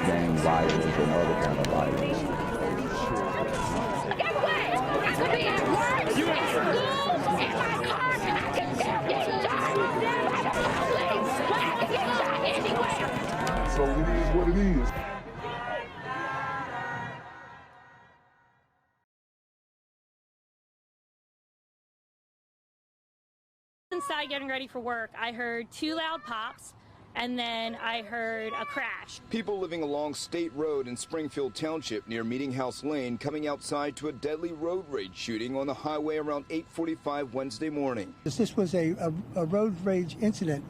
gang violence and other kind of violence. Get away! I could be at work, at school, in my car, and I can still get shot by the police. But I can get shot anywhere. So it is what it is. Inside getting ready for work, I heard 2 loud pops, and then I heard a crash. People living along State Road in Springfield Township near Meeting House Lane coming outside to a deadly road rage shooting on the highway around 8:45 Wednesday morning. This was a road rage incident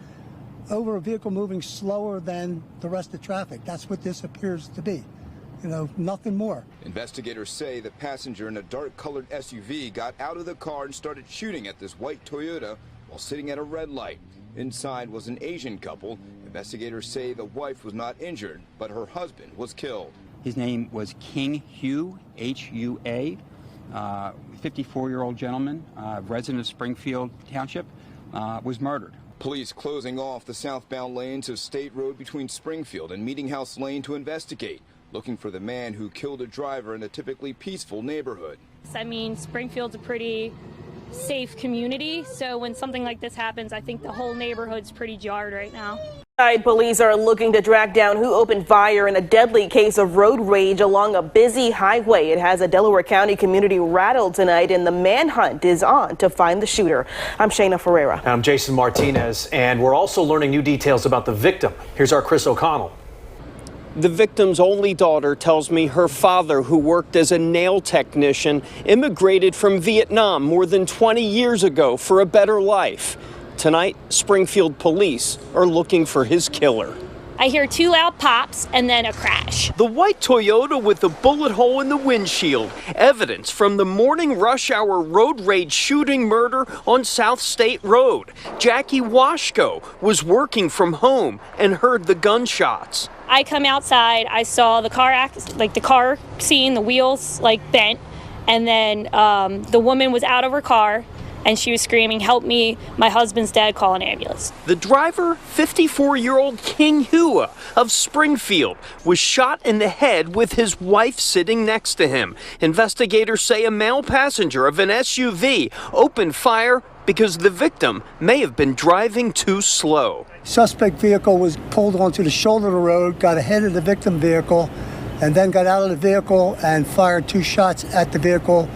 over a vehicle moving slower than the rest of traffic. That's what this appears to be. You know, nothing more. Investigators say the passenger in a dark-colored SUV got out of the car and started shooting at this white Toyota while sitting at a red light. Inside was an Asian couple. Investigators say the wife was not injured, but her husband was killed. His name was King Hua, H-U-A, 54-year-old gentleman, resident of Springfield Township, was murdered. Police closing off the southbound lanes of State Road between Springfield and Meeting House Lane to investigate, looking for the man who killed a driver in a typically peaceful neighborhood. I mean, Springfield's a pretty safe community, so when something like this happens, I think the whole neighborhood's pretty jarred right now. Police are looking to track down who opened fire in a deadly case of road rage along a busy highway. It has a Delaware County community rattled tonight, and the manhunt is on to find the shooter. I'm Shayna Ferreira. I'm Jason Martinez, and we're also learning new details about the victim. Here's our Chris O'Connell. The victim's only daughter tells me her father, who worked as a nail technician, immigrated from Vietnam more than 20 years ago for a better life. Tonight, Springfield police are looking for his killer. I hear 2 loud pops and then a crash. The white Toyota with the bullet hole in the windshield. Evidence from the morning rush hour road rage shooting murder on South State Road. Jackie Washko was working from home and heard the gunshots. I come outside, I saw the car scene, the wheels bent, and then the woman was out of her car and she was screaming, "Help me, my husband's dead, call an ambulance." The driver, 54-year-old King Hua of Springfield, was shot in the head with his wife sitting next to him. Investigators say a male passenger of an SUV opened fire because the victim may have been driving too slow. Suspect vehicle was pulled onto the shoulder of the road, got ahead of the victim vehicle, and then got out of the vehicle and fired 2 shots at the vehicle,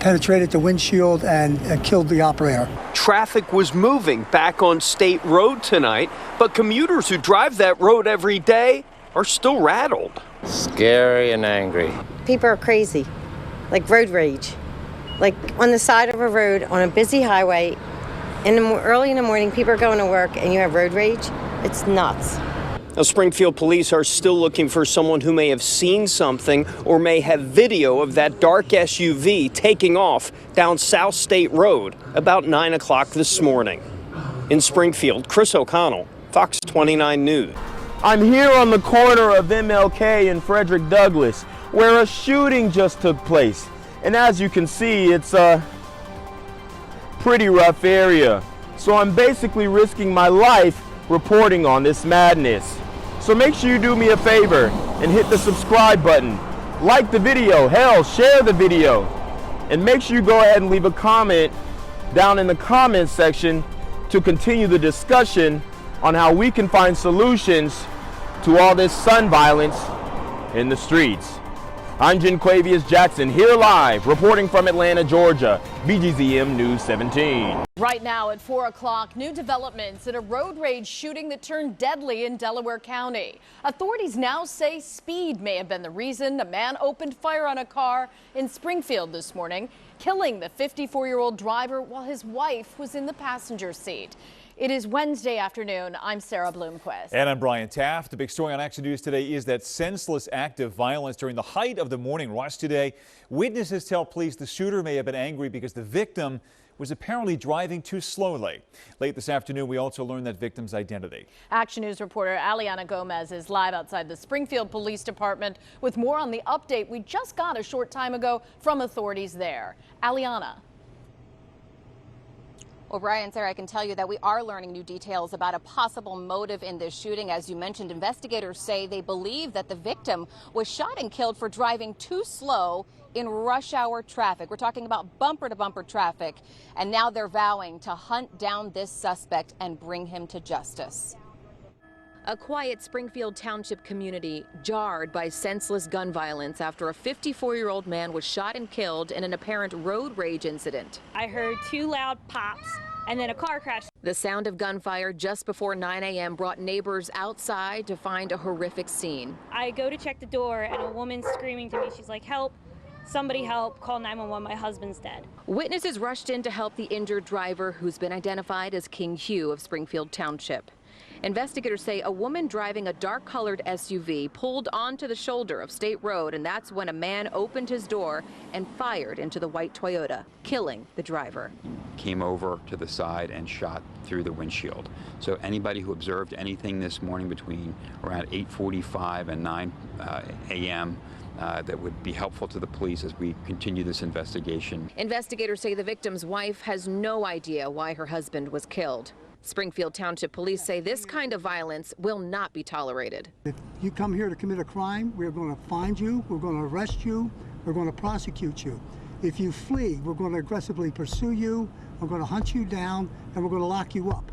penetrated the windshield and killed the operator. Traffic was moving back on State Road tonight, but commuters who drive that road every day are still rattled. Scary and angry. People are crazy, like road rage. Like on the side of a road on a busy highway, early in the morning, people are going to work and you have road rage. It's nuts. Now, Springfield police are still looking for someone who may have seen something or may have video of that dark SUV taking off down South State Road about 9 o'clock this morning. In Springfield, Chris O'Connell, Fox 29 News. I'm here on the corner of MLK and Frederick Douglass, where a shooting just took place. And as you can see, it's a pretty rough area. So I'm basically risking my life reporting on this madness. So make sure you do me a favor and hit the subscribe button. Like the video, hell, share the video. And make sure you go ahead and leave a comment down in the comments section to continue the discussion on how we can find solutions to all this son violence in the streets. I'm Janquavius Jackson, here live, reporting from Atlanta, Georgia, BGZM News 17. Right now at 4 o'clock, new developments in a road rage shooting that turned deadly in Delaware County. Authorities now say speed may have been the reason. A man opened fire on a car in Springfield this morning, killing the 54-year-old driver while his wife was in the passenger seat. It is Wednesday afternoon. I'm Sarah Bloomquist. And I'm Brian Taft. The big story on Action News today is that senseless act of violence during the height of the morning rush today. Witnesses tell police the shooter may have been angry because the victim was apparently driving too slowly. Late this afternoon, we also learned that victim's identity. Action News reporter Aliana Gomez is live outside the Springfield Police Department with more on the update we just got a short time ago from authorities there. Aliana. Well, Brian, Sarah, I can tell you that we are learning new details about a possible motive in this shooting. As you mentioned, investigators say they believe that the victim was shot and killed for driving too slow in rush hour traffic. We're talking about bumper-to-bumper traffic, and now they're vowing to hunt down this suspect and bring him to justice. A quiet Springfield Township community jarred by senseless gun violence after a 54-year-old man was shot and killed in an apparent road rage incident. I heard 2 loud pops and then a car crash. The sound of gunfire just before 9 a.m. brought neighbors outside to find a horrific scene. I go to check the door and a woman screaming to me. She's like, help, somebody help, call 911, my husband's dead. Witnesses rushed in to help the injured driver, who's been identified as King Hua of Springfield Township. Investigators say a woman driving a dark-colored SUV pulled onto the shoulder of State Road, and that's when a man opened his door and fired into the white Toyota, killing the driver. Came over to the side and shot through the windshield. So anybody who observed anything this morning between around 8:45 and 9 a.m. That would be helpful to the police as we continue this investigation. Investigators say the victim's wife has no idea why her husband was killed. Springfield Township Police say this kind of violence will not be tolerated. If you come here to commit a crime, we're going to find you, we're going to arrest you, we're going to prosecute you. If you flee, we're going to aggressively pursue you, we're going to hunt you down, and we're going to lock you up.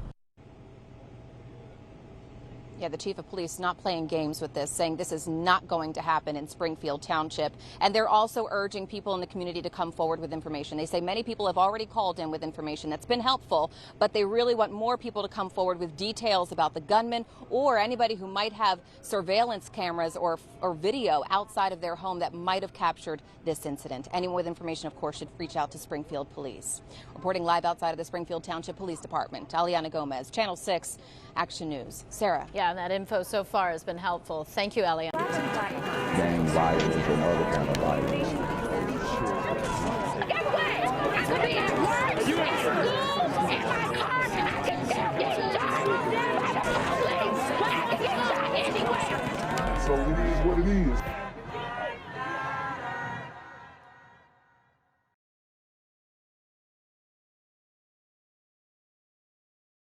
Yeah, the chief of police not playing games with this, saying this is not going to happen in Springfield Township. And they're also urging people in the community to come forward with information. They say many people have already called in with information that's been helpful, but they really want more people to come forward with details about the gunman or anybody who might have surveillance cameras or video outside of their home that might have captured this incident. Anyone with information, of course, should reach out to Springfield Police. Reporting live outside of the Springfield Township Police Department, Aliana Gomez, Channel 6 Action News. Sarah. Yeah, and that info so far has been helpful. Thank you, Eliana. Gang violence and other kind of violence. Get away! I could be at work, at school, in my car, and I can still get shot by the police. I can get shot anywhere. So it is what it is.